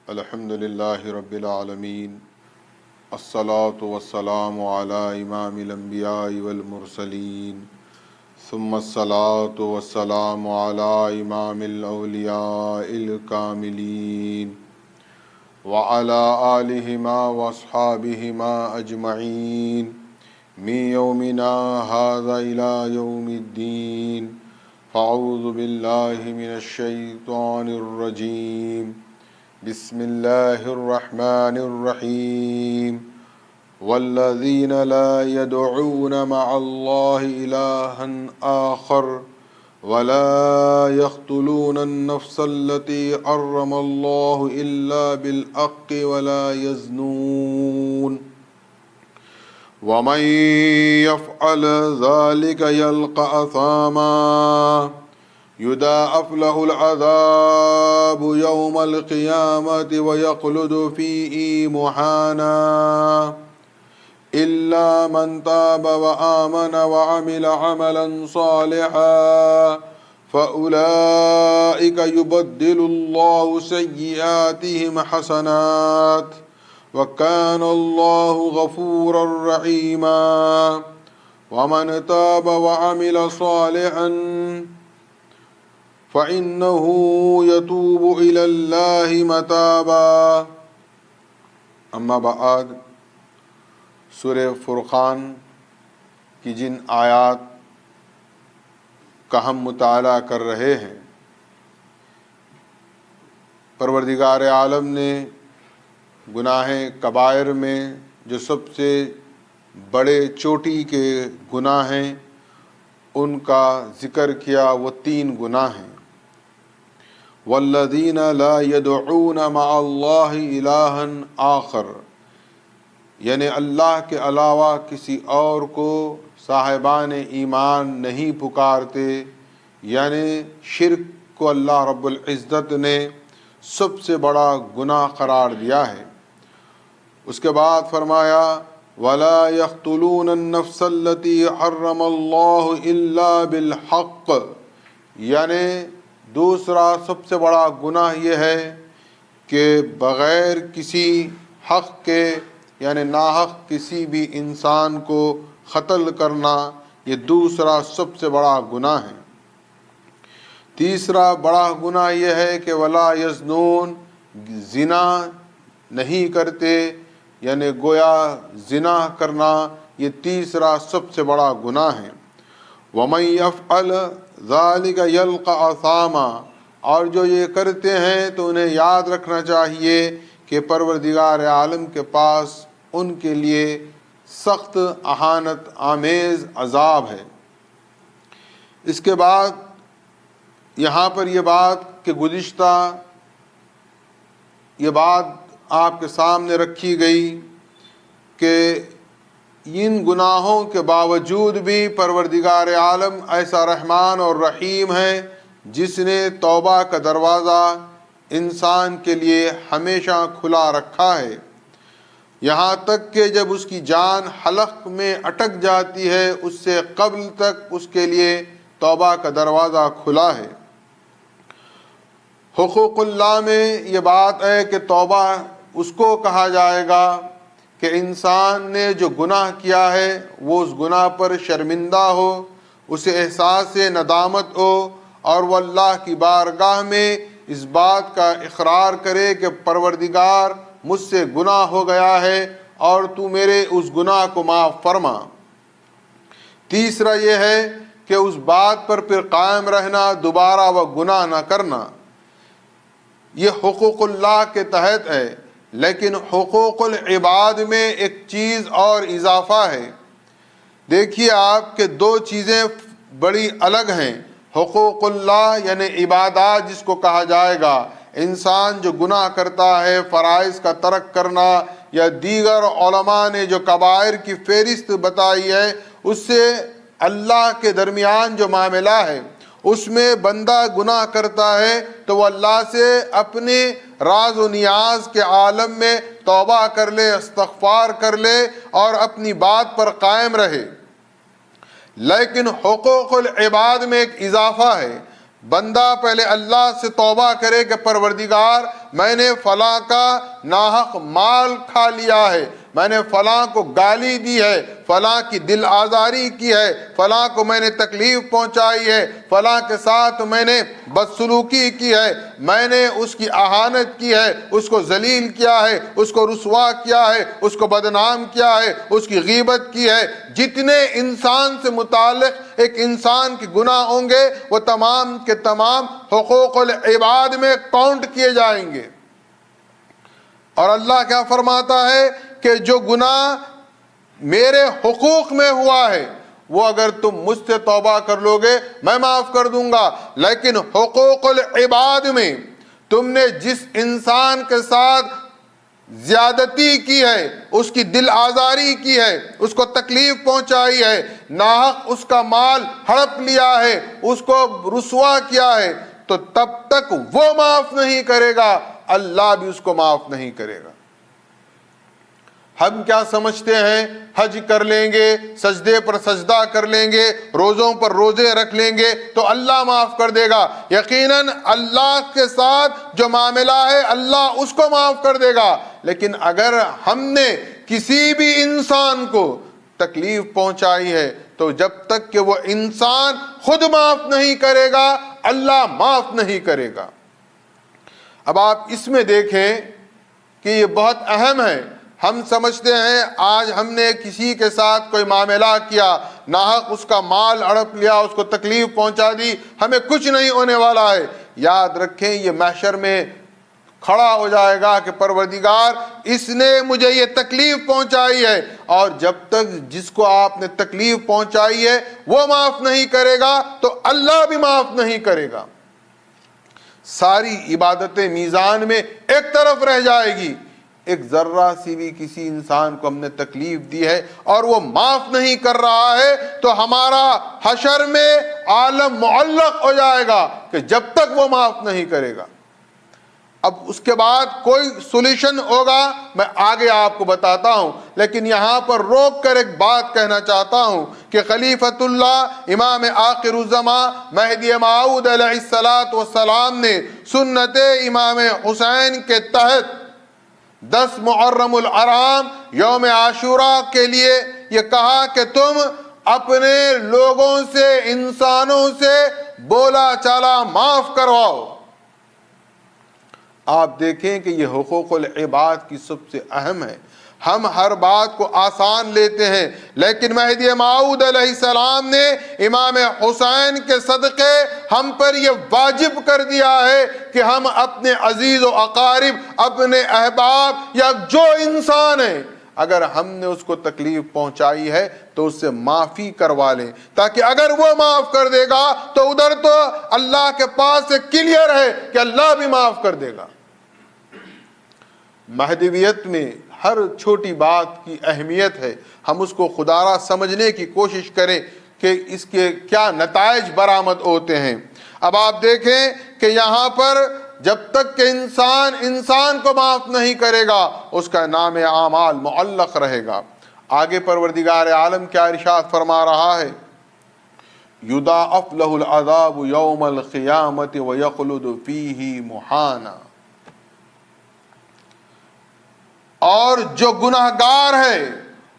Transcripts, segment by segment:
الحمد للہ رب العالمین، الصلاة والسلام علی امام الانبیاء والمرسلین، ثم الصلاة والسلام علی امام الاولیاء الکاملین وعلی آلہما واصحابہما اجمعین من یومنا ھذا الی یوم الدین۔ فاعوذ باللہ من الشیطان الرجیم، بسم اللہ الرحمن الرحیم۔ والذین لا يدعون مع اللہ الہا آخر ولا يقتلون النفس التي حرم اللہ الا بالحق ولا يزنون ومن يفعل ذلك يلقى أثاما يضاعف له العذاب يوم القيامة ويخلد فيه مهانا إلا من تاب وآمن وعمل عملا صالحا فأولئك يبدل الله سيئاتهم حسنات وَكَانَ اللَّهُ غَفُورًا رَحِيمًا وَمَنْ تَابَ وَعَمِلَ صَالِحًا فَإِنَّهُ يَتُوبُ إِلَى اللَّهِ مَتَابًا۔ اما بعد، سورہ فرقان کی جن آیات کا ہم مطالعہ کر رہے ہیں، پروردگار عالم نے گناہ کبائر میں جو سب سے بڑے چوٹی کے گناہ ہیں ان کا ذکر کیا۔ وہ 3 گناہ ہیں۔ والذین لا يدعون مع اللہ الہا آخر، یعنی اللہ کے علاوہ کسی اور کو صاحبان ایمان نہیں پکارتے، یعنی شرک کو اللہ رب العزت نے سب سے بڑا گناہ قرار دیا ہے۔ اس کے بعد فرمایا وَلَا يَقْتُلُونَ النَّفْسَ الَّتِي حَرَّمَ اللَّهُ إِلَّا بِالْحَقِّ، یعنی دوسرا سب سے بڑا گناہ یہ ہے کہ بغیر کسی حق کے، یعنی ناحق کسی بھی انسان کو قتل کرنا، یہ دوسرا سب سے بڑا گناہ ہے۔ تیسرا بڑا گناہ یہ ہے کہ وَلَا يَزْنُونَ، زنا نہیں کرتے، یعنی گویا زنا کرنا یہ تیسرا سب سے بڑا گناہ ہے۔ وَمَن يَفْعَلْ ذَلِكَ يَلْقَ أَثَامًا، اور جو یہ کرتے ہیں تو انہیں یاد رکھنا چاہیے کہ پروردگار عالم کے پاس ان کے لیے سخت اہانت آمیز عذاب ہے۔ اس کے بعد یہاں پر یہ بات کہ گزشتہ یہ بات آپ کے سامنے رکھی گئی کہ ان گناہوں کے باوجود بھی پروردگار عالم ایسا رحمان اور رحیم ہے جس نے توبہ کا دروازہ انسان کے لیے ہمیشہ کھلا رکھا ہے، یہاں تک کہ جب اس کی جان حلق میں اٹک جاتی ہے اس سے قبل تک اس کے لیے توبہ کا دروازہ کھلا ہے۔ حقوق اللہ میں یہ بات ہے کہ توبہ اس کو کہا جائے گا کہ انسان نے جو گناہ کیا ہے وہ اس گناہ پر شرمندہ ہو، اسے احساس ندامت ہو، اور وہ اللہ کی بارگاہ میں اس بات کا اقرار کرے کہ پروردگار مجھ سے گناہ ہو گیا ہے اور تو میرے اس گناہ کو معاف فرما۔ تیسرا یہ ہے کہ اس بات پر پھر قائم رہنا، دوبارہ وہ گناہ نہ کرنا۔ یہ حقوق اللہ کے تحت ہے، لیکن حقوق العباد میں ایک چیز اور اضافہ ہے۔ دیکھیے آپ کہ 2 چیزیں بڑی الگ ہیں۔ حقوق اللہ یعنی عبادات جس کو کہا جائے گا، انسان جو گناہ کرتا ہے، فرائض کا ترک کرنا، یا دیگر علماء نے جو کبائر کی فہرست بتائی ہے، اس سے اللہ کے درمیان جو معاملہ ہے اس میں بندہ گناہ کرتا ہے تو وہ اللہ سے اپنے راز و نیاز کے عالم میں توبہ کر لے، استغفار کر لے اور اپنی بات پر قائم رہے۔ لیکن حقوق العباد میں ایک اضافہ ہے، بندہ پہلے اللہ سے توبہ کرے کہ پروردگار میں نے فلاں کا ناحق مال کھا لیا ہے، میں نے فلاں کو گالی دی ہے، فلاں کی دل آزاری کی ہے، فلاں کو میں نے تکلیف پہنچائی ہے، فلاں کے ساتھ میں نے بدسلوکی کی ہے، میں نے اس کی اہانت کی ہے، اس کو ذلیل کیا ہے، اس کو رسوا کیا ہے، اس کو بدنام کیا ہے، اس کی غیبت کی ہے۔ جتنے انسان سے متعلق ایک انسان کے گناہ ہوں گے وہ تمام کے تمام حقوق العباد میں کاؤنٹ کیے جائیں گے۔ اور اللہ کیا فرماتا ہے کہ جو گناہ میرے حقوق میں ہوا ہے وہ اگر تم مجھ سے توبہ کر لو گے میں معاف کر دوں گا، لیکن حقوق العباد میں تم نے جس انسان کے ساتھ زیادتی کی ہے، اس کی دل آزاری کی ہے، اس کو تکلیف پہنچائی ہے، ناحق اس کا مال ہڑپ لیا ہے، اس کو رسوا کیا ہے، تو تب تک وہ معاف نہیں کرے گا، اللہ بھی اس کو معاف نہیں کرے گا۔ ہم کیا سمجھتے ہیں حج کر لیں گے، سجدے پر سجدہ کر لیں گے، روزوں پر روزے رکھ لیں گے تو اللہ معاف کر دے گا۔ یقیناً اللہ کے ساتھ جو معاملہ ہے اللہ اس کو معاف کر دے گا، لیکن اگر ہم نے کسی بھی انسان کو تکلیف پہنچائی ہے تو جب تک کہ وہ انسان خود معاف نہیں کرے گا اللہ معاف نہیں کرے گا۔ اب آپ اس میں دیکھیں کہ یہ بہت اہم ہے۔ ہم سمجھتے ہیں آج ہم نے کسی کے ساتھ کوئی معاملہ کیا، ناحق اس کا مال ہڑپ لیا، اس کو تکلیف پہنچا دی، ہمیں کچھ نہیں ہونے والا ہے۔ یاد رکھیں یہ محشر میں کھڑا ہو جائے گا کہ پروردگار اس نے مجھے یہ تکلیف پہنچائی ہے، اور جب تک جس کو آپ نے تکلیف پہنچائی ہے وہ معاف نہیں کرے گا تو اللہ بھی معاف نہیں کرے گا۔ ساری عبادتیں میزان میں ایک طرف رہ جائے گی۔ ایک ذرہ سی بھی کسی انسان کو ہم نے تکلیف دی ہے اور وہ معاف نہیں کر رہا ہے تو ہمارا حشر میں عالم معلق ہو جائے گا کہ جب تک وہ معاف نہیں کرے گا۔ اب اس کے بعد کوئی سولوشن ہوگا میں آگے آپ کو بتاتا ہوں، لیکن یہاں پر روک کر ایک بات کہنا چاہتا ہوں کہ خلیفۃ اللہ امام آخر الزمان مہدی موعود علیہ السلام نے سنت امام حسین کے تحت 10 محرم الحرام یوم عاشوراء کے لیے یہ کہا کہ تم اپنے لوگوں سے، انسانوں سے بولا چالا معاف کرواؤ۔ آپ دیکھیں کہ یہ حقوق العباد کی سب سے اہم ہے۔ ہم ہر بات کو آسان لیتے ہیں، لیکن مہدی موعود علیہ السلام نے امام حسین کے صدقے ہم پر یہ واجب کر دیا ہے کہ ہم اپنے عزیز و اقارب، اپنے احباب یا جو انسان ہے اگر ہم نے اس کو تکلیف پہنچائی ہے تو اس سے معافی کروا لیں، تاکہ اگر وہ معاف کر دے گا تو ادھر تو اللہ کے پاس سے کلیئر ہے کہ اللہ بھی معاف کر دے گا۔ مہدویت میں ہر چھوٹی بات کی اہمیت ہے، ہم اس کو خدارہ سمجھنے کی کوشش کریں کہ اس کے کیا نتائج برآمد ہوتے ہیں۔ اب آپ دیکھیں کہ یہاں پر جب تک کہ انسان کو معاف نہیں کرے گا اس کا نام اعمال معلق رہے گا۔ آگے پروردگار عالم کیا ارشاد فرما رہا ہے، یضاعف لہ العذاب یوم القیامۃ ویخلد فیہ مہانا، اور جو گناہگار ہے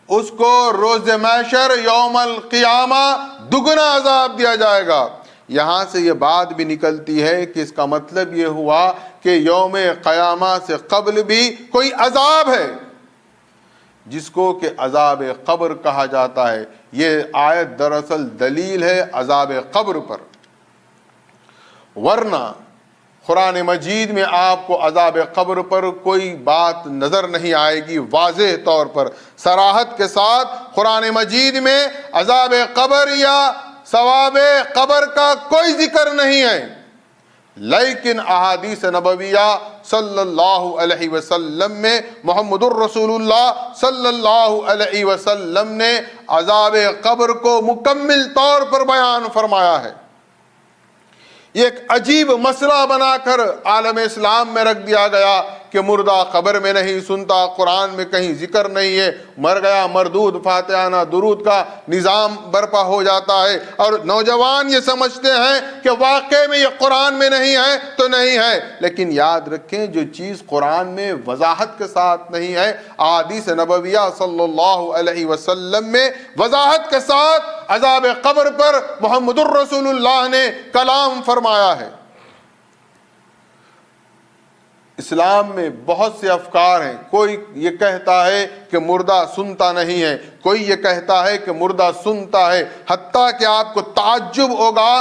اس کو روز محشر یوم القیامہ دگنا عذاب دیا جائے گا۔ یہاں سے یہ بات بھی نکلتی ہے کہ اس کا مطلب یہ ہوا کہ یوم قیامہ سے قبل بھی کوئی عذاب ہے جس کو کہ عذاب قبر کہا جاتا ہے۔ یہ آیت دراصل دلیل ہے عذاب قبر پر، ورنہ قرآن مجید میں آپ کو عذاب قبر پر کوئی بات نظر نہیں آئے گی۔ واضح طور پر صراحت کے ساتھ قرآن مجید میں عذاب قبر یا ثواب قبر کا کوئی ذکر نہیں ہے، لیکن احادیث نبویہ صلی اللہ علیہ وسلم میں محمد الرسول اللہ صلی اللہ علیہ وسلم نے عذاب قبر کو مکمل طور پر بیان فرمایا ہے۔ یہ ایک عجیب مسئلہ بنا کر عالم اسلام میں رکھ دیا گیا کہ مردہ قبر میں نہیں سنتا، قرآن میں کہیں ذکر نہیں ہے، مر گیا مردود فاتحانہ درود کا نظام برپا ہو جاتا ہے، اور نوجوان یہ سمجھتے ہیں کہ واقع میں یہ قرآن میں نہیں ہے تو نہیں ہے۔ لیکن یاد رکھیں جو چیز قرآن میں وضاحت کے ساتھ نہیں ہے، احادیث نبویہ صلی اللہ علیہ وسلم میں وضاحت کے ساتھ عذاب قبر پر محمد الرسول اللہ نے کلام فرمایا ہے۔ اسلام میں بہت سے افکار ہیں، کوئی یہ کہتا ہے کہ مردہ سنتا نہیں ہے، کوئی یہ کہتا ہے کہ مردہ سنتا ہے، حتیٰ کہ آپ کو تعجب ہوگا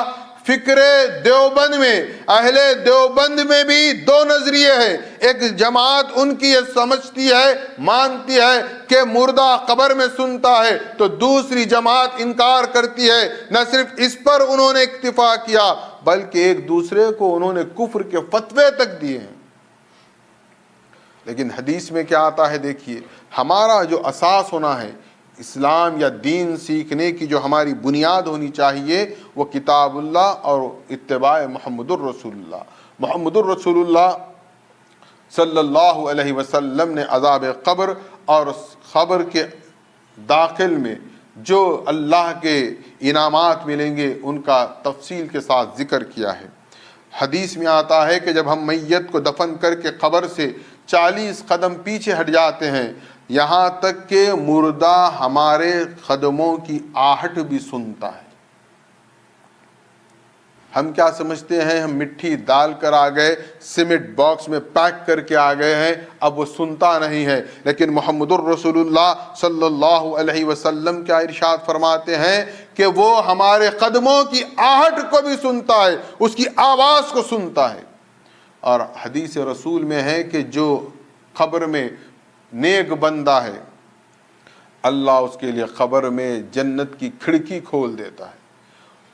فکر دیوبند میں، اہل دیوبند میں بھی دو نظریے ہیں۔ ایک جماعت ان کی یہ سمجھتی ہے، مانتی ہے کہ مردہ قبر میں سنتا ہے، تو دوسری جماعت انکار کرتی ہے۔ نہ صرف اس پر انہوں نے اکتفا کیا بلکہ ایک دوسرے کو انہوں نے کفر کے فتوے تک دیے ہیں۔ لیکن حدیث میں کیا آتا ہے دیکھیے، ہمارا جو اساس ہونا ہے، اسلام یا دین سیکھنے کی جو ہماری بنیاد ہونی چاہیے وہ کتاب اللہ اور اتباع محمد الرسول اللہ۔ محمد الرسول اللہ صلی اللہ علیہ وسلم نے عذاب قبر اور قبر کے داخل میں جو اللہ کے انعامات ملیں گے ان کا تفصیل کے ساتھ ذکر کیا ہے۔ حدیث میں آتا ہے کہ جب ہم میت کو دفن کر کے قبر سے 40 قدم پیچھے ہٹ جاتے ہیں، یہاں تک کہ مردہ ہمارے قدموں کی آہٹ بھی سنتا ہے۔ ہم کیا سمجھتے ہیں، ہم مٹی ڈال کر آ گئے، سیمنٹ باکس میں پیک کر کے آ گئے ہیں، اب وہ سنتا نہیں ہے۔ لیکن محمد الرسول اللہ صلی اللہ علیہ وسلم کیا ارشاد فرماتے ہیں کہ وہ ہمارے قدموں کی آہٹ کو بھی سنتا ہے، اس کی آواز کو سنتا ہے۔ اور حدیث رسول میں ہے کہ جو قبر میں نیک بندہ ہے، اللہ اس کے لیے قبر میں جنت کی کھڑکی کھول دیتا ہے،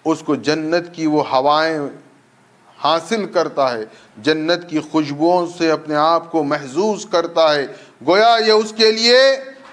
اس کو جنت کی وہ ہوائیں حاصل کرتا ہے، جنت کی خوشبوؤں سے اپنے آپ کو محظوظ کرتا ہے، گویا یہ اس کے لیے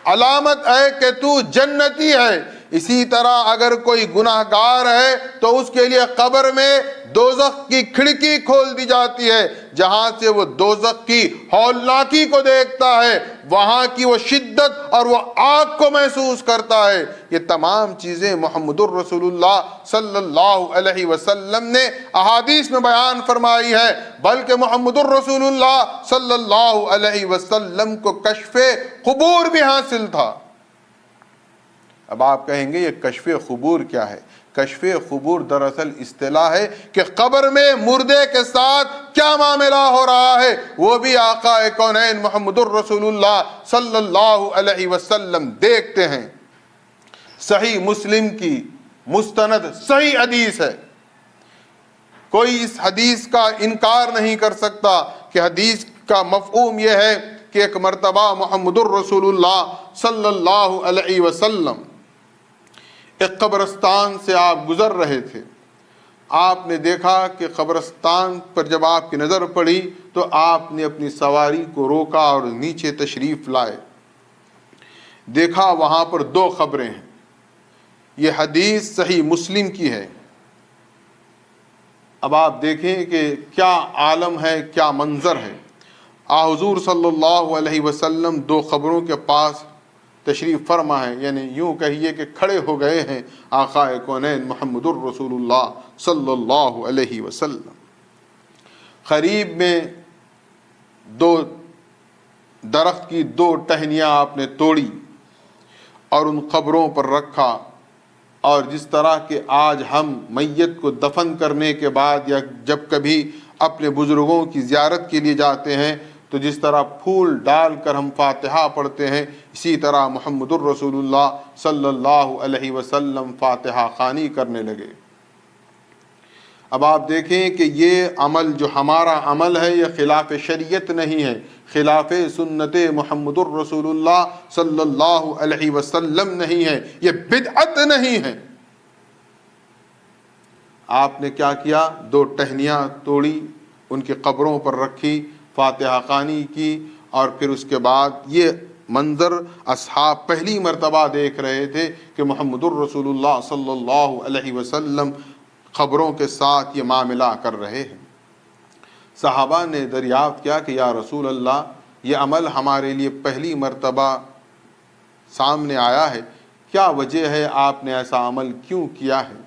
علامت ہے کہ تو جنتی ہے۔ اسی طرح اگر کوئی گناہ گار ہے تو اس کے لیے قبر میں دوزخ کی کھڑکی کھول دی جاتی ہے، جہاں سے وہ دوزخ کی ہولناکی کو دیکھتا ہے، وہاں کی وہ شدت اور وہ آگ کو محسوس کرتا ہے۔ یہ تمام چیزیں محمد الرسول اللہ صلی اللہ علیہ وسلم نے احادیث میں بیان فرمائی ہے، بلکہ محمد الرسول اللہ صلی اللہ علیہ وسلم کو کشف قبور بھی حاصل تھا۔ اب آپ کہیں گے یہ کشف قبور کیا ہے؟ کشف قبور دراصل اصطلاح ہے کہ قبر میں مردے کے ساتھ کیا معاملہ ہو رہا ہے وہ بھی آقا کونین محمد الرسول اللہ صلی اللہ علیہ وسلم دیکھتے ہیں۔ صحیح مسلم کی مستند صحیح حدیث ہے، کوئی اس حدیث کا انکار نہیں کر سکتا کہ حدیث کا مفہوم یہ ہے کہ ایک مرتبہ محمد الرسول اللہ صلی اللہ علیہ وسلم ایک قبرستان سے آپ گزر رہے تھے، آپ نے دیکھا کہ قبرستان پر جب آپ کی نظر پڑی تو آپ نے اپنی سواری کو روکا اور نیچے تشریف لائے، دیکھا وہاں پر 2 قبریں ہیں۔ یہ حدیث صحیح مسلم کی ہے۔ اب آپ دیکھیں کہ کیا عالم ہے، کیا منظر ہے۔ حضور صلی اللہ علیہ وسلم 2 قبروں کے پاس تشریف فرما ہے، یعنی یوں کہیے کہ کھڑے ہو گئے ہیں آقا کونین محمد الرسول اللہ صلی اللہ علیہ وسلم۔ قریب میں 2 درخت کی 2 ٹہنیاں آپ نے توڑی اور ان قبروں پر رکھا، اور جس طرح کہ آج ہم میت کو دفن کرنے کے بعد یا جب کبھی اپنے بزرگوں کی زیارت کے لیے جاتے ہیں تو جس طرح پھول ڈال کر ہم فاتحہ پڑھتے ہیں، اسی طرح محمد الرسول اللہ صلی اللہ علیہ وسلم فاتحہ خوانی کرنے لگے۔ اب آپ دیکھیں کہ یہ عمل جو ہمارا عمل ہے یہ خلاف شریعت نہیں ہے، خلاف سنت محمد الرسول اللہ صلی اللہ علیہ وسلم نہیں ہے، یہ بدعت نہیں ہے۔ آپ نے کیا کیا؟ 2 ٹہنیاں توڑی، ان کی قبروں پر رکھی، فاتحہ خوانی کی، اور پھر اس کے بعد یہ منظر اصحاب پہلی مرتبہ دیکھ رہے تھے کہ محمد الرسول اللہ صلی اللہ علیہ وسلم خبروں کے ساتھ یہ معاملہ کر رہے ہیں۔ صحابہ نے دریافت کیا کہ یا رسول اللہ، یہ عمل ہمارے لیے پہلی مرتبہ سامنے آیا ہے، کیا وجہ ہے، آپ نے ایسا عمل کیوں کیا ہے؟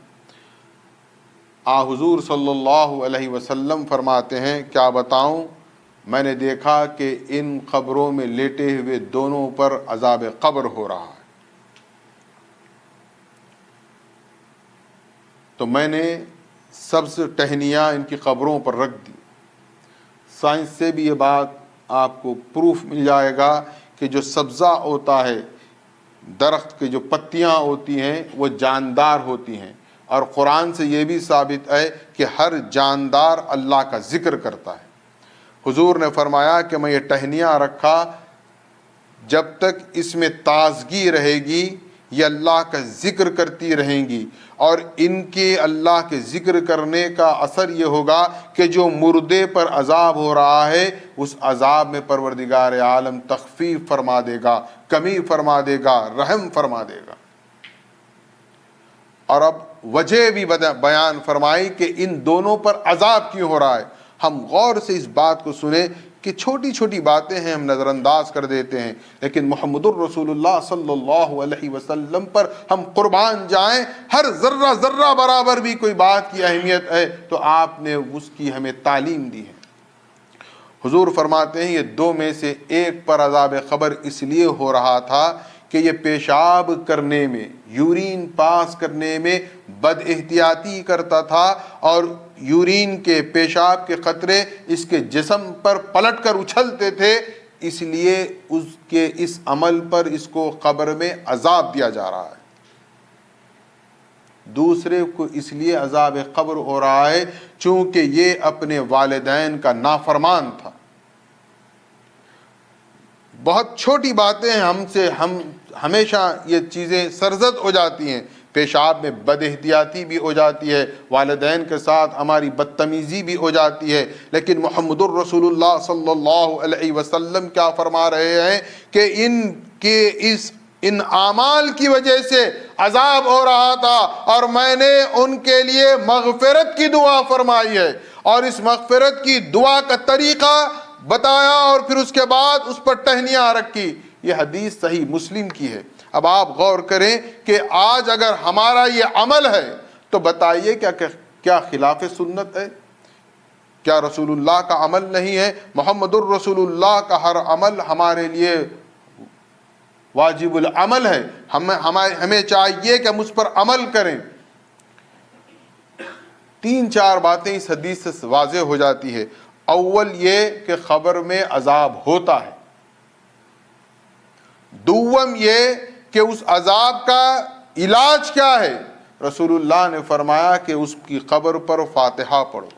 حضور صلی اللہ علیہ وسلم فرماتے ہیں، کیا بتاؤں، میں نے دیکھا کہ ان قبروں میں لیٹے ہوئے دونوں پر عذاب قبر ہو رہا ہے، تو میں نے سبز ٹہنیاں ان کی قبروں پر رکھ دی۔ سائنس سے بھی یہ بات آپ کو پروف مل جائے گا کہ جو سبزہ ہوتا ہے، درخت کی جو پتیاں ہوتی ہیں وہ جاندار ہوتی ہیں، اور قرآن سے یہ بھی ثابت ہے کہ ہر جاندار اللہ کا ذکر کرتا ہے۔ حضور نے فرمایا کہ میں یہ ٹہنیاں رکھا، جب تک اس میں تازگی رہے گی یہ اللہ کا ذکر کرتی رہیں گی، اور ان کے اللہ کے ذکر کرنے کا اثر یہ ہوگا کہ جو مردے پر عذاب ہو رہا ہے اس عذاب میں پروردگار عالم تخفیف فرما دے گا، کمی فرما دے گا، رحم فرما دے گا۔ اور اب وجہ بھی بیان فرمائی کہ ان دونوں پر عذاب کیوں ہو رہا ہے۔ ہم غور سے اس بات کو سنیں کہ چھوٹی چھوٹی باتیں ہیں، ہم نظر انداز کر دیتے ہیں، لیکن محمد الرسول اللہ صلی اللہ علیہ وسلم پر ہم قربان جائیں، ہر ذرہ ذرہ برابر بھی کوئی بات کی اہمیت ہے تو آپ نے اس کی ہمیں تعلیم دی ہے۔ حضور فرماتے ہیں یہ دو میں سے ایک پر عذاب قبر اس لیے ہو رہا تھا کہ یہ پیشاب کرنے میں، یورین پاس کرنے میں بد احتیاطی کرتا تھا، اور یورین کے، پیشاب کے قطرے اس کے جسم پر پلٹ کر اچھلتے تھے، اس لیے اس کے اس عمل پر اس کو قبر میں عذاب دیا جا رہا ہے۔ دوسرے کو اس لیے عذاب قبر ہو رہا ہے چونکہ یہ اپنے والدین کا نافرمان تھا۔ بہت چھوٹی باتیں ہیں، ہم ہمیشہ یہ چیزیں سرزد ہو جاتی ہیں، پیشاب میں بد احتیاطی بھی ہو جاتی ہے، والدین کے ساتھ ہماری بدتمیزی بھی ہو جاتی ہے، لیکن محمد الرسول اللہ صلی اللہ علیہ وسلم کیا فرما رہے ہیں کہ ان اعمال کی وجہ سے عذاب ہو رہا تھا، اور میں نے ان کے لیے مغفرت کی دعا فرمائی ہے، اور اس مغفرت کی دعا کا طریقہ بتایا، اور پھر اس کے بعد اس پر ٹہنیاں رکھی۔ یہ حدیث صحیح مسلم کی ہے۔ اب آپ غور کریں کہ آج اگر ہمارا یہ عمل ہے تو بتائیے کیا خلاف سنت ہے؟ کیا رسول اللہ کا عمل نہیں ہے؟ محمد الرسول اللہ کا ہر عمل ہمارے لیے واجب العمل ہے، ہمیں چاہیے کہ ہم اس پر عمل کریں۔ تین چار باتیں اس حدیث سے واضح ہو جاتی ہے۔ اول یہ کہ قبر میں عذاب ہوتا ہے، دوم یہ کہ اس عذاب کا علاج کیا ہے، رسول اللہ نے فرمایا کہ اس کی قبر پر فاتحہ پڑھو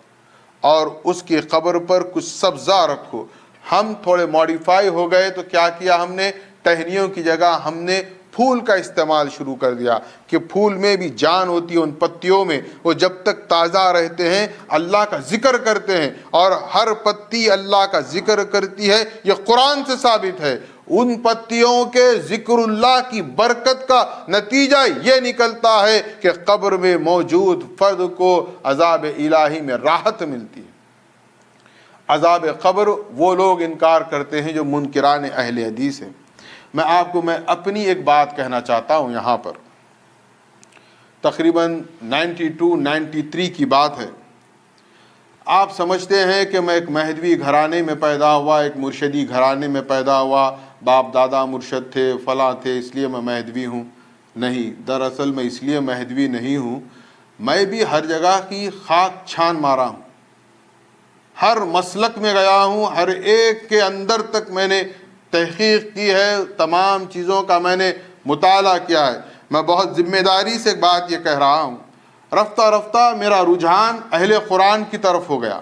اور اس کی قبر پر کچھ سبزہ رکھو۔ ہم تھوڑے ماڈیفائی ہو گئے تو کیا کیا ہم نے، ٹہنیوں کی جگہ ہم نے پھول کا استعمال شروع کر دیا کہ پھول میں بھی جان ہوتی ہے، ان پتیوں میں، وہ جب تک تازہ رہتے ہیں اللہ کا ذکر کرتے ہیں، اور ہر پتی اللہ کا ذکر کرتی ہے، یہ قرآن سے ثابت ہے۔ ان پتیوں کے ذکر اللہ کی برکت کا نتیجہ یہ نکلتا ہے کہ قبر میں موجود فرد کو عذاب الہی میں راحت ملتی ہے۔ عذاب قبر وہ لوگ انکار کرتے ہیں جو منکران اہل حدیث ہیں۔ میں اپنی ایک بات کہنا چاہتا ہوں یہاں پر، تقریباً 92-93 کی بات ہے۔ آپ سمجھتے ہیں کہ میں ایک مہدوی گھرانے میں پیدا ہوا، ایک مرشدی گھرانے میں پیدا ہوا، باپ دادا مرشد تھے، فلاں تھے، اس لیے میں مہدوی ہوں۔ نہیں، دراصل میں اس لیے مہدوی نہیں ہوں، میں بھی ہر جگہ کی خاک چھان مارا ہوں، ہر مسلک میں گیا ہوں، ہر ایک کے اندر تک میں نے تحقیق کی ہے، تمام چیزوں کا میں نے مطالعہ کیا ہے۔ میں بہت ذمہ داری سے ایک بات یہ کہہ رہا ہوں، رفتہ رفتہ میرا رجحان اہل قرآن کی طرف ہو گیا۔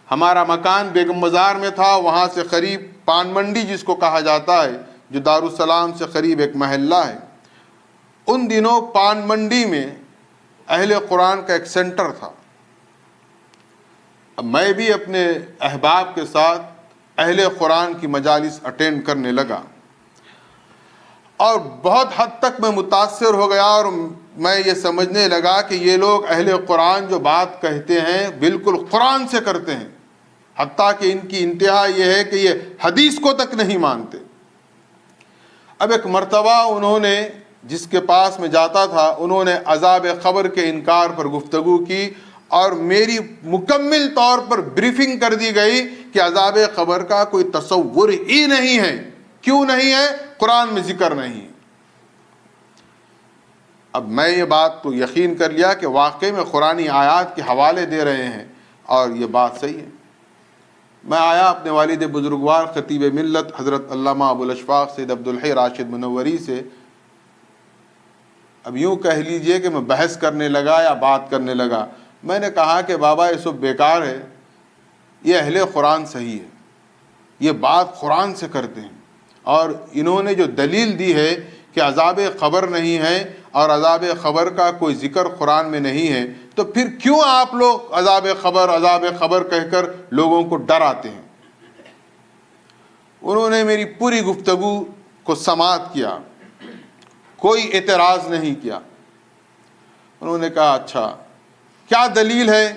ہمارا مکان بیگم بازار میں تھا، وہاں سے قریب پان منڈی جس کو کہا جاتا ہے، جو دارالسلام سے قریب ایک محلہ ہے، ان دنوں پان منڈی میں اہل قرآن کا ایک سینٹر تھا۔ اب میں بھی اپنے احباب کے ساتھ اہل قرآن کی مجالس اٹینڈ کرنے لگا، اور بہت حد تک میں متاثر ہو گیا، اور میں یہ سمجھنے لگا کہ یہ لوگ اہل قرآن جو بات کہتے ہیں بالکل قرآن سے کرتے ہیں، حتیٰ کہ ان کی انتہا یہ ہے کہ یہ حدیث کو تک نہیں مانتے۔ اب ایک مرتبہ انہوں نے، جس کے پاس میں جاتا تھا، انہوں نے عذاب قبر کے انکار پر گفتگو کی، اور میری مکمل طور پر بریفنگ کر دی گئی کہ عذاب قبر کا کوئی تصور ہی نہیں ہے۔ کیوں نہیں ہے؟ قرآن میں ذکر نہیں ہے۔ اب میں یہ بات تو یقین کر لیا کہ واقعی میں قرآنی آیات کے حوالے دے رہے ہیں، اور یہ بات صحیح ہے۔ میں آیا اپنے والد بزرگوار خطیب ملت حضرت علامہ ابو الاشفاق سید عبدالحی راشد منوری سے، اب یوں کہہ لیجئے کہ میں بحث کرنے لگا یا بات کرنے لگا۔ میں نے کہا کہ بابا یہ سب بیکار ہے، یہ اہل قرآن صحیح ہے، یہ بات قرآن سے کرتے ہیں، اور انہوں نے جو دلیل دی ہے کہ عذاب قبر نہیں ہے اور عذاب قبر کا کوئی ذکر قرآن میں نہیں ہے، تو پھر کیوں آپ لوگ عذاب قبر کہہ کر لوگوں کو ڈراتے ہیں؟ انہوں نے میری پوری گفتگو کو سماعت کیا، کوئی اعتراض نہیں کیا۔ انہوں نے کہا اچھا کیا دلیل ہے؟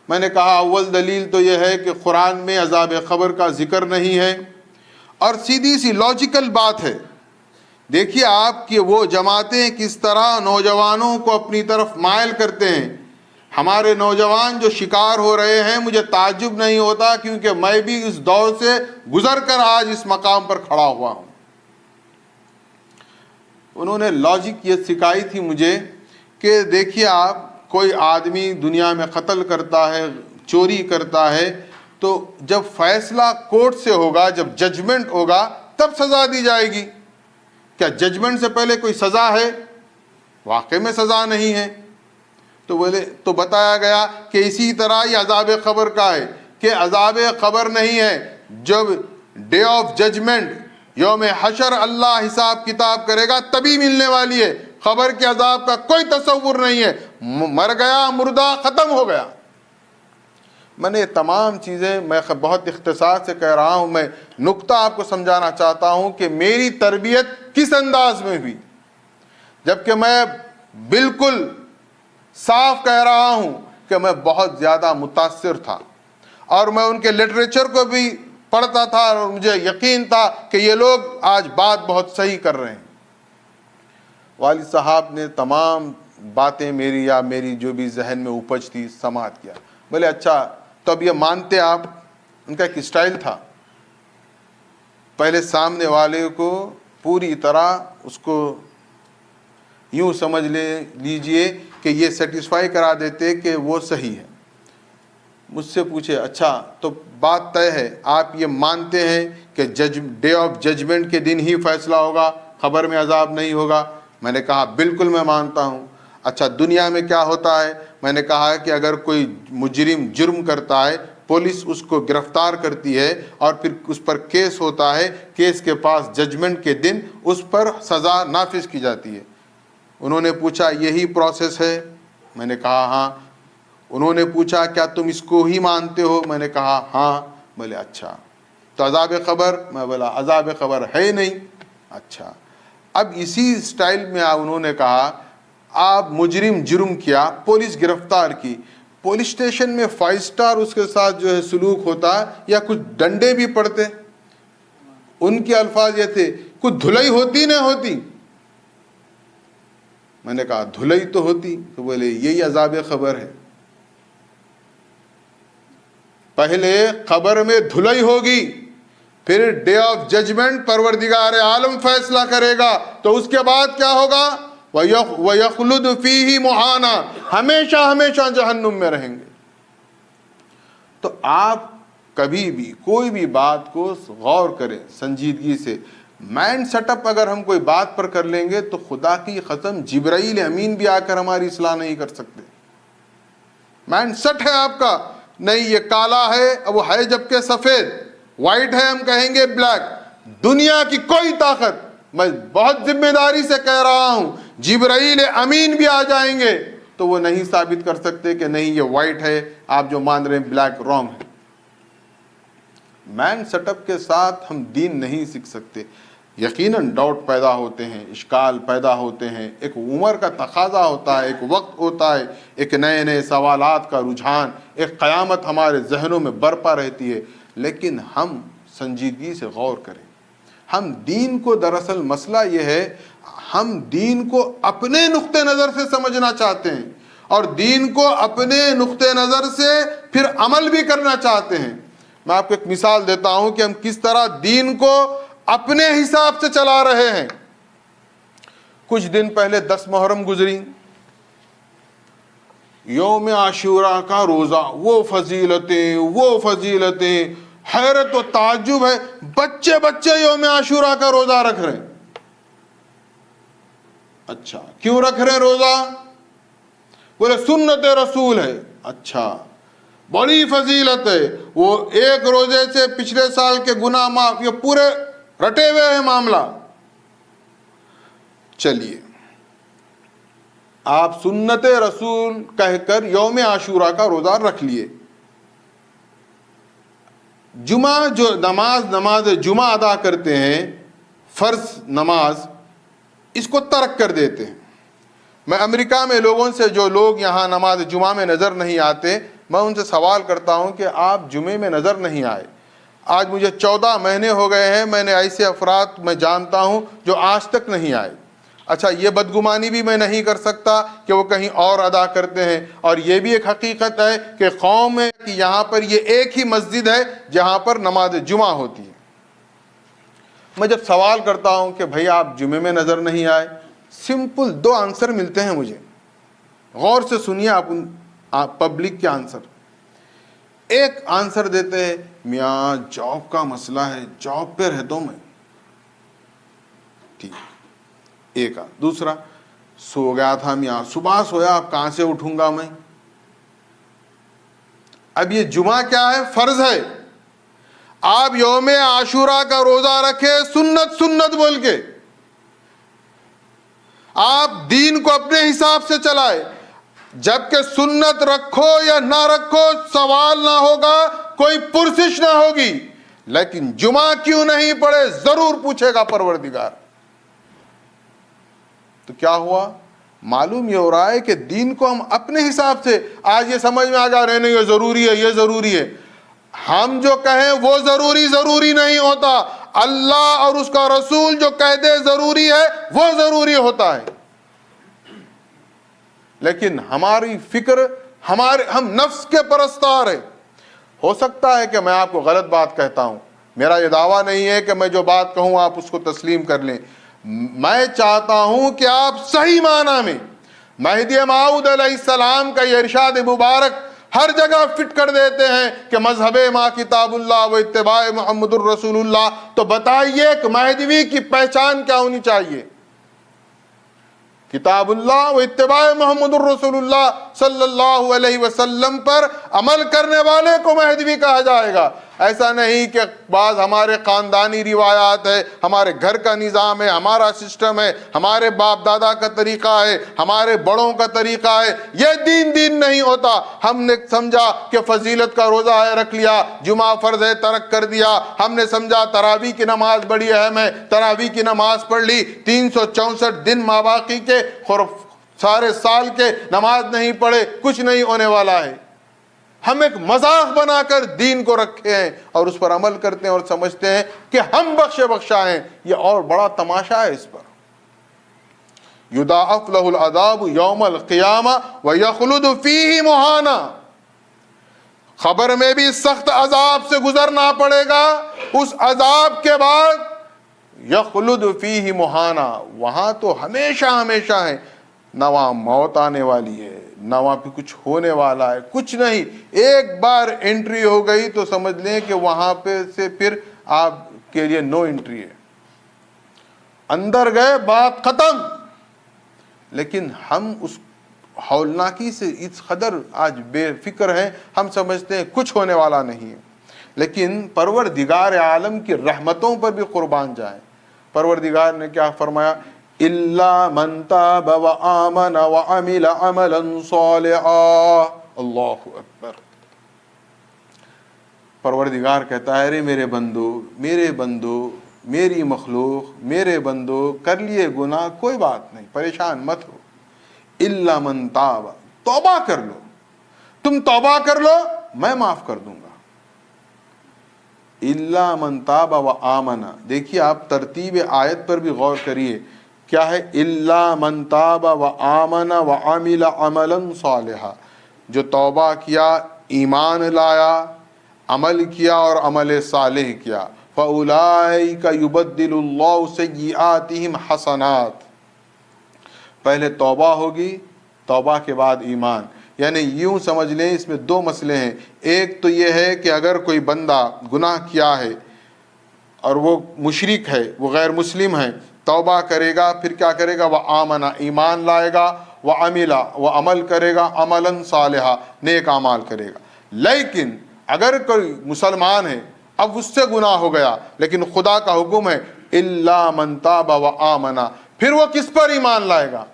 میں نے کہا اول دلیل تو یہ ہے کہ قرآن میں عذاب قبر کا ذکر نہیں ہے، اور سیدھی سی لاجیکل بات ہے۔ دیکھیے آپ کی وہ جماعتیں کس طرح نوجوانوں کو اپنی طرف مائل کرتے ہیں۔ ہمارے نوجوان جو شکار ہو رہے ہیں، مجھے تعجب نہیں ہوتا، کیونکہ میں بھی اس دور سے گزر کر آج اس مقام پر کھڑا ہوا ہوں۔ انہوں نے لاجک یہ سکھائی تھی مجھے کہ دیکھیے آپ، کوئی آدمی دنیا میں قتل کرتا ہے، چوری کرتا ہے، تو جب فیصلہ کورٹ سے ہوگا، جب ججمنٹ ہوگا، تب سزا دی جائے گی۔ کیا ججمنٹ سے پہلے کوئی سزا ہے؟ واقعی میں سزا نہیں ہے۔ تو بتایا گیا کہ اسی طرح یہ عذاب قبر کا ہے، کہ عذاب قبر نہیں ہے، جب ڈے آف ججمنٹ، یوم حشر اللہ حساب کتاب کرے گا تبھی ملنے والی ہے۔ قبر کے عذاب کا کوئی تصور نہیں ہے، مر گیا مردہ ختم ہو گیا۔ میں نے یہ تمام چیزیں میں بہت اختصار سے کہہ رہا ہوں، میں نقطہ آپ کو سمجھانا چاہتا ہوں کہ میری تربیت کس انداز میں ہوئی، جبکہ میں بالکل صاف کہہ رہا ہوں کہ میں بہت زیادہ متاثر تھا، اور میں ان کے لٹریچر کو بھی پڑھتا تھا، اور مجھے یقین تھا کہ یہ لوگ آج بات بہت صحیح کر رہے ہیں۔ والد صاحب نے تمام باتیں میری جو بھی ذہن میں اپج تھی سماعت کیا۔ بولے اچھا تو اب یہ مانتے آپ؟ ان کا ایک اسٹائل تھا، پہلے سامنے والے کو پوری طرح اس کو یوں سمجھ لیجئے کہ یہ سیٹسفائی کرا دیتے کہ وہ صحیح ہے۔ مجھ سے پوچھے اچھا تو بات طے ہے، آپ یہ مانتے ہیں کہ ڈے آف ججمنٹ کے دن ہی فیصلہ ہوگا، قبر میں عذاب نہیں ہوگا؟ میں نے کہا بالکل میں مانتا ہوں۔ اچھا دنیا میں کیا ہوتا ہے؟ میں نے کہا کہ اگر کوئی مجرم جرم کرتا ہے، پولیس اس کو گرفتار کرتی ہے اور پھر اس پر کیس ہوتا ہے، کیس کے پاس ججمنٹ کے دن اس پر سزا نافذ کی جاتی ہے۔ انہوں نے پوچھا یہی پروسیس ہے؟ میں نے کہا ہاں۔ انہوں نے پوچھا کیا تم اس کو ہی مانتے ہو؟ میں نے کہا ہاں۔ بولے اچھا تو عذاب قبر؟ میں بولا عذاب قبر ہے نہیں۔ اچھا اب اسی سٹائل میں انہوں نے کہا آپ مجرم جرم کیا، پولیس گرفتار کی، پولیس اسٹیشن میں 5 سٹار اس کے ساتھ جو ہے سلوک ہوتا یا کچھ ڈنڈے بھی پڑتے؟ ان کے الفاظ یہ تھے کچھ دھلائی ہوتی نہ ہوتی؟ میں نے کہا دھلائی تو ہوتی۔ تو بولے یہی عذاب قبر ہے، پہلے قبر میں دھلائی ہوگی، پھر ڈے آف ججمنٹ پروردگار عالم فیصلہ کرے گا، تو اس کے بعد کیا ہوگا؟ وَيَخْلُدُ فِيهِ مُحَانًا، ہمیشہ ہمیشہ جہنم میں رہیں گے۔ تو آپ کبھی بھی کوئی بھی بات کو غور کریں سنجیدگی سے۔ مائنڈ سیٹ اپ اگر ہم کوئی بات پر کر لیں گے تو خدا کی قسم جبرائیل امین بھی آ کر ہماری اصلاح نہیں کر سکتے۔ مائنڈ سیٹ ہے آپ کا، نہیں یہ کالا ہے، وہ ہے جبکہ سفید، وائٹ ہے ہم کہیں گے بلیک۔ دنیا کی کوئی طاقت، میں بہت ذمہ داری سے کہہ رہا ہوں، جبرائیل امین بھی آ جائیں گے تو وہ نہیں ثابت کر سکتے کہ نہیں یہ وائٹ ہے، آپ جو مان رہے ہیں بلیک رانگ ہے۔ مین سیٹ اپ کے ساتھ ہم دین نہیں سیکھ سکتے۔ یقیناً ڈاؤٹ پیدا ہوتے ہیں، اشکال پیدا ہوتے ہیں، ایک عمر کا تقاضا ہوتا ہے، ایک وقت ہوتا ہے، ایک نئے نئے سوالات کا رجحان، ایک قیامت ہمارے ذہنوں میں برپا رہتی ہے، لیکن ہم سنجیدگی سے غور کریں۔ ہم دین کو، دراصل مسئلہ یہ ہے، ہم دین کو اپنے نقطہ نظر سے سمجھنا چاہتے ہیں اور دین کو اپنے نقطہ نظر سے پھر عمل بھی کرنا چاہتے ہیں۔ میں آپ کو ایک مثال دیتا ہوں کہ ہم کس طرح دین کو اپنے حساب سے چلا رہے ہیں۔ کچھ دن پہلے 10 محرم گزری، یوم عاشوراء کا روزہ، وہ فضیلتیں، حیرت و تعجب ہے، بچے یوم عاشوراء کا روزہ رکھ رہے ہیں۔ اچھا، کیوں رکھ رہے ہیں روزہ؟ بولے سنت رسول ہے۔ اچھا، بڑی فضیلت ہے، وہ ایک روزے سے پچھلے سال کے گناہ معاف، یہ پورے رٹے ہوئے ہیں معاملہ۔ چلیے، آپ سنت رسول کہہ کر یوم عاشوراء کا روزہ رکھ لیے، جمعہ جو نماز جمعہ ادا کرتے ہیں، فرض نماز، اس کو ترک کر دیتے ہیں۔ میں امریکہ میں لوگوں سے، جو لوگ یہاں نماز جمعہ میں نظر نہیں آتے، میں ان سے سوال کرتا ہوں کہ آپ جمعے میں نظر نہیں آئے۔ آج مجھے 14 مہینے ہو گئے ہیں، میں نے ایسے افراد میں جانتا ہوں جو آج تک نہیں آئے۔ اچھا، یہ بدگمانی بھی میں نہیں کر سکتا کہ وہ کہیں اور ادا کرتے ہیں، اور یہ بھی ایک حقیقت ہے کہ قوم میں کہ یہاں پر یہ ایک ہی مسجد ہے جہاں پر نماز جمعہ ہوتی ہے۔ میں جب سوال کرتا ہوں کہ بھئی آپ جمعے میں نظر نہیں آئے، سمپل 2 آنسر ملتے ہیں مجھے، غور سے سنیے آپ پبلک کے آنسر۔ ایک آنسر دیتے ہیں، میاں جاب کا مسئلہ ہے، جاب پہ رہتا ہوں میں۔ ٹھیک، ایک دوسرا، سو گیا تھا میاں، صبح سویا، اب کہاں سے اٹھوں گا میں۔ اب یہ جمعہ کیا ہے؟ فرض ہے۔ آپ یوم عاشوراء کا روزہ رکھے سنت بول کے، آپ دین کو اپنے حساب سے چلائے۔ جبکہ سنت رکھو یا نہ رکھو سوال نہ ہوگا، کوئی پرسش نہ ہوگی، لیکن جمعہ کیوں نہیں پڑھے ضرور پوچھے گا پروردگار۔ تو کیا ہوا؟ معلوم یہ ہو رہا ہے کہ دین کو ہم اپنے حساب سے، آج یہ سمجھ میں آ جا رہے ہیں یہ ضروری ہے، یہ ضروری ہے۔ ہم جو کہیں وہ ضروری نہیں ہوتا، اللہ اور اس کا رسول جو کہہ دے ضروری ہے وہ ضروری ہوتا ہے۔ لیکن ہماری فکر، ہم نفس کے پرستار ہیں۔ ہو سکتا ہے کہ میں آپ کو غلط بات کہتا ہوں، میرا یہ دعویٰ نہیں ہے کہ میں جو بات کہوں آپ اس کو تسلیم کر لیں۔ میں چاہتا ہوں کہ آپ صحیح معنی میں مہدی موعود علیہ السلام کا یہ ارشاد مبارک ہر جگہ فٹ کر دیتے ہیں کہ مذہب ما کتاب اللہ و اتباع محمد الرسول اللہ۔ تو بتائیے کہ مہدوی کی پہچان کیا ہونی چاہیے؟ کتاب اللہ و اتباع محمد الرسول اللہ صلی اللہ علیہ وسلم پر عمل کرنے والے کو مہدوی کہا جائے گا۔ ایسا نہیں کہ بعض ہمارے خاندانی روایات ہے، ہمارے گھر کا نظام ہے، ہمارا سسٹم ہے، ہمارے باپ دادا کا طریقہ ہے، ہمارے بڑوں کا طریقہ ہے، یہ دین نہیں ہوتا۔ ہم نے سمجھا کہ فضیلت کا روزہ ہے، رکھ لیا، جمعہ فرض ہے، ترک کر دیا۔ ہم نے سمجھا تراویح کی نماز بڑی اہم ہے، تراویح کی نماز پڑھ لی۔ 364 دن ماباقی کے سارے سال کے نماز نہیں پڑھے، کچھ نہیں ہونے والا ہے۔ ہم ایک مذاق بنا کر دین کو رکھے ہیں اور اس پر عمل کرتے ہیں اور سمجھتے ہیں کہ ہم بخشا ہیں۔ یہ اور بڑا تماشا ہے اس پر۔ یضاعف له العذاب یوم القیامہ ویخلد فیہ مہانا، خبر میں بھی سخت عذاب سے گزرنا پڑے گا، اس عذاب کے بعد یخلد فیہ مہانا، وہاں تو ہمیشہ ہے، نہ وہاں موت آنے والی ہے، نہ وہاں پہ کچھ ہونے والا ہے، کچھ نہیں۔ ایک بار انٹری ہو گئی تو سمجھ لیں کہ وہاں پہ سے پھر آپ کے لیے نو انٹری ہے۔ اندر گئے، بات ختم۔ لیکن ہم اس ہولناکی سے اس قدر آج بے فکر ہیں، ہم سمجھتے ہیں کچھ ہونے والا نہیں ہے۔ لیکن پروردگار عالم کی رحمتوں پر بھی قربان جائیں۔ پروردگار نے کیا فرمایا؟ إِلَّا مَن تَابَ وَآمَنَ وَعَمِلَ عَمَلًا صَالِحًا۔ اللہ اکبر۔ پروردگار کہتا ہے، ارے میرے بندو، میری مخلوق، میرے بندو، کر لیے گناہ کوئی بات نہیں، پریشان مت ہو، الا من تاب، توبہ کر لو، تم توبہ کر لو میں معاف کر دوں گا۔ الا من تاب و آمن، دیکھیے آپ ترتیب آیت پر بھی غور کریے، کیا ہے؟ الا من تاب و آمن و عمل عملا صالحا، جو توبہ کیا، ایمان لایا، عمل کیا اور عمل صالح کیا، فَأُولَئِكَ يُبَدِّلُ اللَّهُ سَيِّئَاتِهِمْ حَسَنَات، پہلے توبہ ہوگی، توبہ کے بعد ایمان۔ یعنی یوں سمجھ لیں اس میں دو مسئلے ہیں، ایک تو یہ ہے کہ اگر کوئی بندہ گناہ کیا ہے اور وہ مشرک ہے، وہ غیر مسلم ہے، توبہ کرے گا، پھر کیا کرے گا؟ وہ آمنا، ایمان لائے گا، وہ عملا، وہ عمل کرے گا، عملا صالحا، نیک اعمال کرے گا۔ لیکن اگر کوئی مسلمان ہے، اب اس سے گناہ ہو گیا، لیکن خدا کا حکم ہے الا من تاب و آمنا، پھر وہ کس پر ایمان لائے گا؟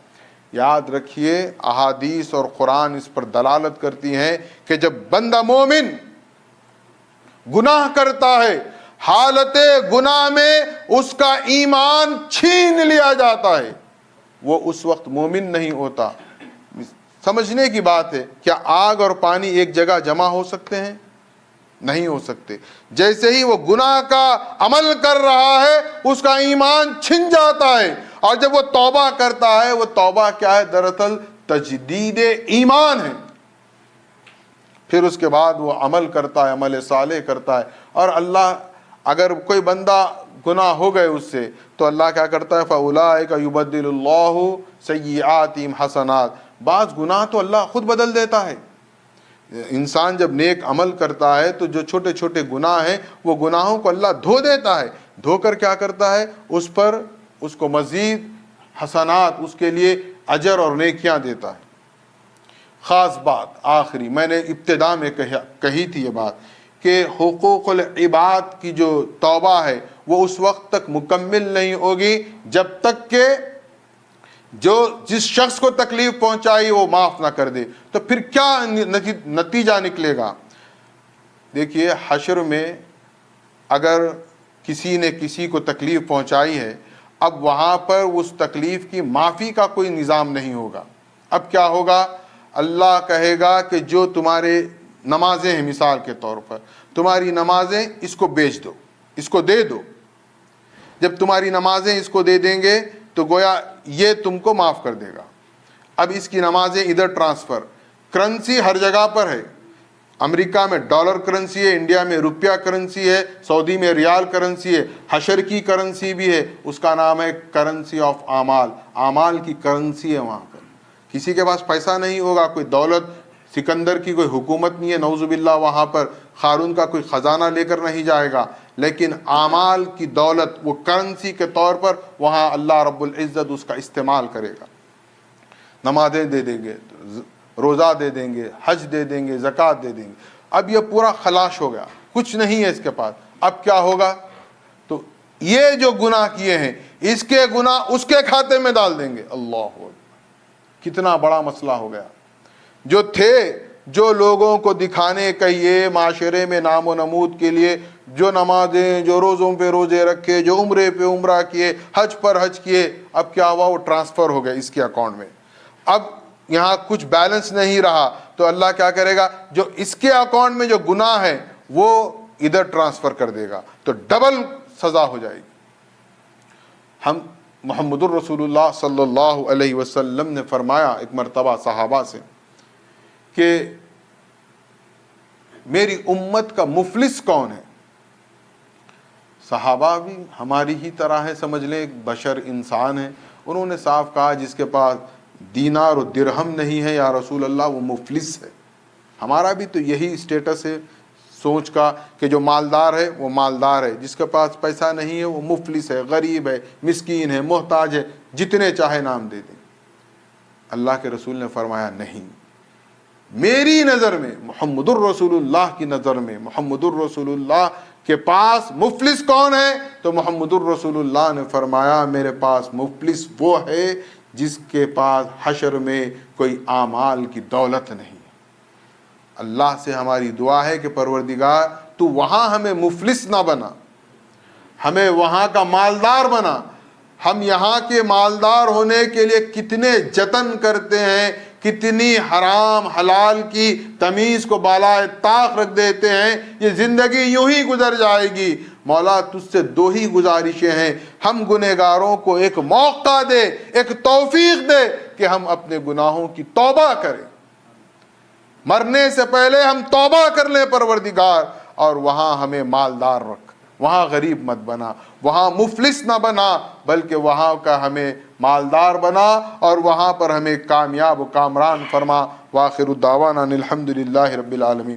یاد رکھیے احادیث اور قرآن اس پر دلالت کرتی ہیں کہ جب بندہ مومن گناہ کرتا ہے، حالت گناہ میں اس کا ایمان چھین لیا جاتا ہے، وہ اس وقت مومن نہیں ہوتا۔ سمجھنے کی بات ہے، کیا آگ اور پانی ایک جگہ جمع ہو سکتے ہیں؟ نہیں ہو سکتے۔ جیسے ہی وہ گناہ کا عمل کر رہا ہے اس کا ایمان چھن جاتا ہے، اور جب وہ توبہ کرتا ہے، وہ توبہ کیا ہے؟ دراصل تجدید ایمان ہے۔ پھر اس کے بعد وہ عمل کرتا ہے، عمل صالح کرتا ہے، اور اللہ، اگر کوئی بندہ گناہ ہو گئے اس سے، تو اللہ کیا کرتا ہے؟ فَأُولَئِكَ يُبَدِّلُ اللَّهُ سَيِّئَاتِهِمْ حَسَنَات، بعض گناہ تو اللہ خود بدل دیتا ہے۔ انسان جب نیک عمل کرتا ہے تو جو چھوٹے چھوٹے گناہ ہیں وہ گناہوں کو اللہ دھو دیتا ہے، دھو کر کیا کرتا ہے؟ اس پر اس کو مزید حسنات، اس کے لیے اجر اور نیکیاں دیتا ہے۔ خاص بات آخری، میں نے ابتدا میں کہی تھی یہ بات کہ حقوق العباد کی جو توبہ ہے وہ اس وقت تک مکمل نہیں ہوگی جب تک کہ جو جس شخص کو تکلیف پہنچائی وہ معاف نہ کر دے۔ تو پھر کیا نتیجہ نکلے گا؟ دیکھیے حشر میں اگر کسی نے کسی کو تکلیف پہنچائی ہے، اب وہاں پر اس تکلیف کی معافی کا کوئی نظام نہیں ہوگا۔ اب کیا ہوگا؟ اللہ کہے گا کہ جو تمہارے نمازیں ہیں، مثال کے طور پر تمہاری نمازیں اس کو بیچ دو، اس کو دے دو۔ جب تمہاری نمازیں اس کو دے دیں گے تو گویا یہ تم کو معاف کر دے گا۔ اب اس کی نمازیں ادھر ٹرانسفر، کرنسی ہر جگہ پر ہے، امریکہ میں ڈالر کرنسی ہے، انڈیا میں روپیہ کرنسی ہے، سعودی میں ریال کرنسی ہے، حشر کی کرنسی بھی ہے، اس کا نام ہے کرنسی آف اعمال، اعمال کی کرنسی ہے۔ وہاں پر کسی کے پاس پیسہ نہیں ہوگا، کوئی دولت، سکندر کی کوئی حکومت نہیں ہے نعوذ باللہ، وہاں پر قارون کا کوئی خزانہ لے کر نہیں جائے گا، لیکن اعمال کی دولت وہ کرنسی کے طور پر وہاں اللہ رب العزت اس کا استعمال کرے گا۔ نمازیں دے دیں گے، روزہ دے دیں گے، حج دے دیں گے، زکوٰۃ دے دیں گے۔ اب یہ پورا خلاص ہو گیا، کچھ نہیں ہے اس کے پاس۔ اب کیا ہوگا؟ تو یہ جو گناہ کیے ہیں اس کے گناہ اس کے کھاتے میں ڈال دیں گے۔ اللہ اکبر، کتنا بڑا مسئلہ ہو گیا۔ جو تھے، جو لوگوں کو دکھانے کہیے، معاشرے میں نام و نمود کے لیے جو نمازیں، جو روزوں پہ روزے رکھے، جو عمرے پہ عمرہ کیے، حج پر حج کیے، اب کیا ہوا؟ وہ ٹرانسفر ہو گئے اس کے اکاؤنٹ میں۔ اب یہاں کچھ بیلنس نہیں رہا تو اللہ کیا کرے گا؟ جو اس کے اکاؤنٹ میں جو گناہ ہے وہ ادھر ٹرانسفر کر دے گا، تو ڈبل سزا ہو جائے گی۔ ہم محمد الرسول اللہ صلی اللہ علیہ وسلم نے فرمایا ایک مرتبہ صحابہ سے کہ میری امت کا مفلس کون ہے؟ صحابہ بھی ہماری ہی طرح ہے، سمجھ لیں ایک بشر، انسان ہے۔ انہوں نے صاف کہا جس کے پاس دینار و درہم نہیں ہے یا رسول اللہ وہ مفلس ہے۔ ہمارا بھی تو یہی اسٹیٹس ہے سوچ کا کہ جو مالدار ہے وہ مالدار ہے، جس کے پاس پیسہ نہیں ہے وہ مفلس ہے، غریب ہے، مسکین ہے، محتاج ہے، جتنے چاہے نام دے دیں۔ اللہ کے رسول نے فرمایا نہیں، میری نظر میں، محمد الرسول اللہ کی نظر میں، محمد الرسول اللہ کے پاس مفلس کون ہے؟ تو محمد الرسول اللہ نے فرمایا میرے پاس مفلس وہ ہے جس کے پاس حشر میں کوئی اعمال کی دولت نہیں۔ اللہ سے ہماری دعا ہے کہ پروردگار تو وہاں ہمیں مفلس نہ بنا، ہمیں وہاں کا مالدار بنا. ہم یہاں کے مالدار ہونے کے لیے کتنے جتن کرتے ہیں, کتنی حرام حلال کی تمیز کو بالائے طاق رکھ دیتے ہیں. یہ زندگی یوں ہی گزر جائے گی. مولا تجھ سے دو ہی گزارشیں ہیں, ہم گنہگاروں کو ایک موقع دے, ایک توفیق دے کہ ہم اپنے گناہوں کی توبہ کریں. مرنے سے پہلے ہم توبہ کر لیں پروردگار, اور وہاں ہمیں مالدار رکھ, وہاں غریب مت بنا, وہاں مفلس نہ بنا, بلکہ وہاں کا ہمیں مالدار بنا, اور وہاں پر ہمیں کامیاب و کامران فرما. وآخر الدعوانا الحمد للہ رب العالمین.